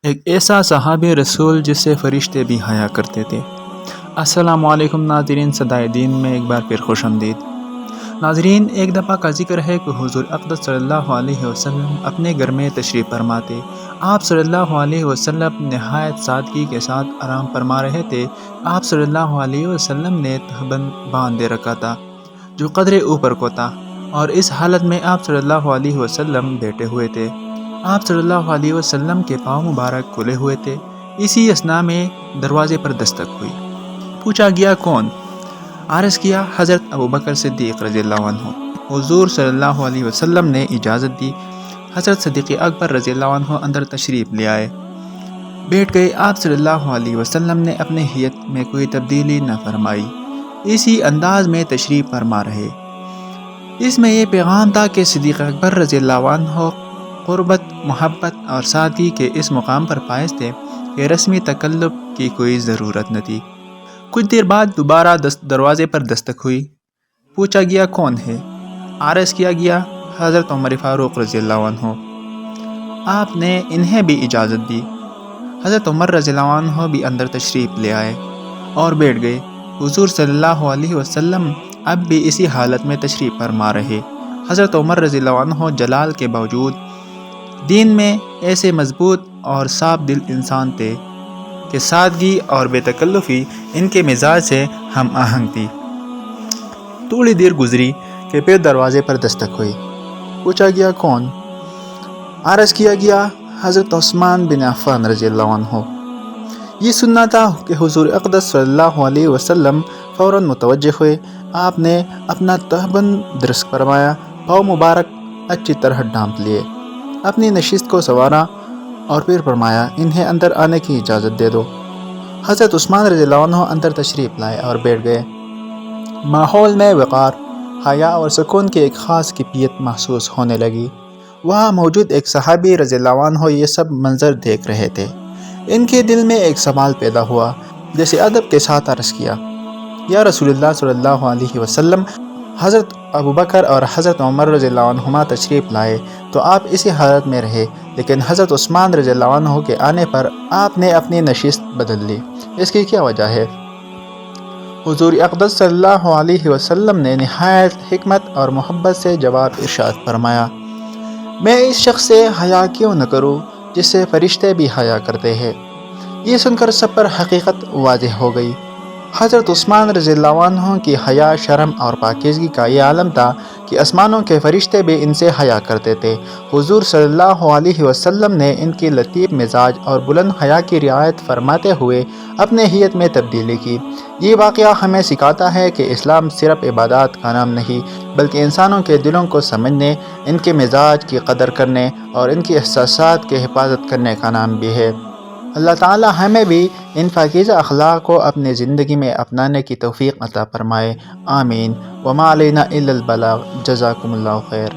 ایک ایسا صحابی رسول جس سے فرشتے بھی حیا کرتے تھے۔ السلام علیکم ناظرین، صدائے دین میں ایک بار پھر خوش آمدید۔ ناظرین، ایک دفعہ کا ذکر ہے کہ حضور اقدس صلی اللہ علیہ وسلم اپنے گھر میں تشریف فرماتے۔ آپ صلی اللہ علیہ وسلم نہایت سادگی کے ساتھ آرام فرما رہے تھے۔ آپ صلی اللہ علیہ وسلم نے تہبند باندھ رکھا تھا جو قدرے اوپر کو تھا، اور اس حالت میں آپ صلی اللہ علیہ وسلم بیٹھے ہوئے تھے۔ آپ صلی اللہ علیہ وسلم کے پاؤں مبارک کھلے ہوئے تھے۔ اسی اثناء میں دروازے پر دستک ہوئی۔ پوچھا گیا کون؟ عرض کیا حضرت ابوبکر صدیق رضی اللہ عنہ۔ حضور صلی اللہ علیہ وسلم نے اجازت دی۔ حضرت صدیق اکبر رضی اللہ عنہ اندر تشریف لے آئے، بیٹھ گئے۔ آپ صلی اللہ علیہ وسلم نے اپنے حیت میں کوئی تبدیلی نہ فرمائی، اسی انداز میں تشریف فرما رہے۔ اس میں یہ پیغام تھا کہ صدیق اکبر رضی اللہ عنہ قربت، محبت اور سادگی کے اس مقام پر فائز تھے کہ رسمی تکلف کی کوئی ضرورت نہ تھی۔ کچھ دیر بعد دوبارہ دروازے پر دستک ہوئی۔ پوچھا گیا کون ہے؟ عرض کیا گیا حضرت عمر فاروق رضی اللہ عنہ۔ آپ نے انہیں بھی اجازت دی۔ حضرت عمر رضی اللہ عنہ بھی اندر تشریف لے آئے اور بیٹھ گئے۔ حضور صلی اللہ علیہ وسلم اب بھی اسی حالت میں تشریف فرما رہے۔ حضرت عمر رضی اللہ عنہ جلال کے باوجود دین میں ایسے مضبوط اور صاف دل انسان تھے کہ سادگی اور بے تکلفی ان کے مزاج سے ہم آہنگ تھی۔ تھوڑی دیر گزری کہ پھر دروازے پر دستک ہوئی۔ پوچھا گیا کون؟ عرض کیا گیا حضرت عثمان بن عفان رضی اللہ عنہ۔ یہ سننا تھا کہ حضور اقدس صلی اللہ علیہ وسلم فوراً متوجہ ہوئے۔ آپ نے اپنا تہبند درست فرمایا، پاؤں مبارک اچھی طرح ڈھانپ لیے، اپنی نشست کو سنوارا اور پھر فرمایا انہیں اندر آنے کی اجازت دے دو۔ حضرت عثمان رضی اللہ عنہ اندر تشریف لائے اور بیٹھ گئے۔ ماحول میں وقار، حیا اور سکون کی ایک خاص کیفیت محسوس ہونے لگی۔ وہاں موجود ایک صحابی رضی اللہ عنہ یہ سب منظر دیکھ رہے تھے۔ ان کے دل میں ایک سوال پیدا ہوا، جیسے ادب کے ساتھ عرض کیا یا رسول اللہ صلی اللہ علیہ وسلم، حضرت ابوبکر اور حضرت عمر رضی اللہ عنہما تشریف لائے تو آپ اسی حالت میں رہے، لیکن حضرت عثمان رضی اللہ عنہ کے آنے پر آپ نے اپنی نشست بدل لی، اس کی کیا وجہ ہے؟ حضور اقدس صلی اللہ علیہ وسلم نے نہایت حکمت اور محبت سے جواب ارشاد فرمایا، میں اس شخص سے حیا کیوں نہ کروں جس سے فرشتے بھی حیا کرتے ہیں۔ یہ سن کر سب پر حقیقت واضح ہو گئی۔ حضرت عثمان رضی اللہ عنہ کی حیا، شرم اور پاکیزگی کا یہ عالم تھا کہ آسمانوں کے فرشتے بھی ان سے حیا کرتے تھے۔ حضور صلی اللہ علیہ وسلم نے ان کی لطیف مزاج اور بلند حیا کی رعایت فرماتے ہوئے اپنے حیت میں تبدیلی کی۔ یہ واقعہ ہمیں سکھاتا ہے کہ اسلام صرف عبادات کا نام نہیں، بلکہ انسانوں کے دلوں کو سمجھنے، ان کے مزاج کی قدر کرنے اور ان کی احساسات کی حفاظت کرنے کا نام بھی ہے۔ اللہ تعالی ہمیں بھی ان پاکیزہ اخلاق کو اپنی زندگی میں اپنانے کی توفیق عطا فرمائے، آمین۔ وما علینا الا البلاغ، جزاکم اللہ خیر۔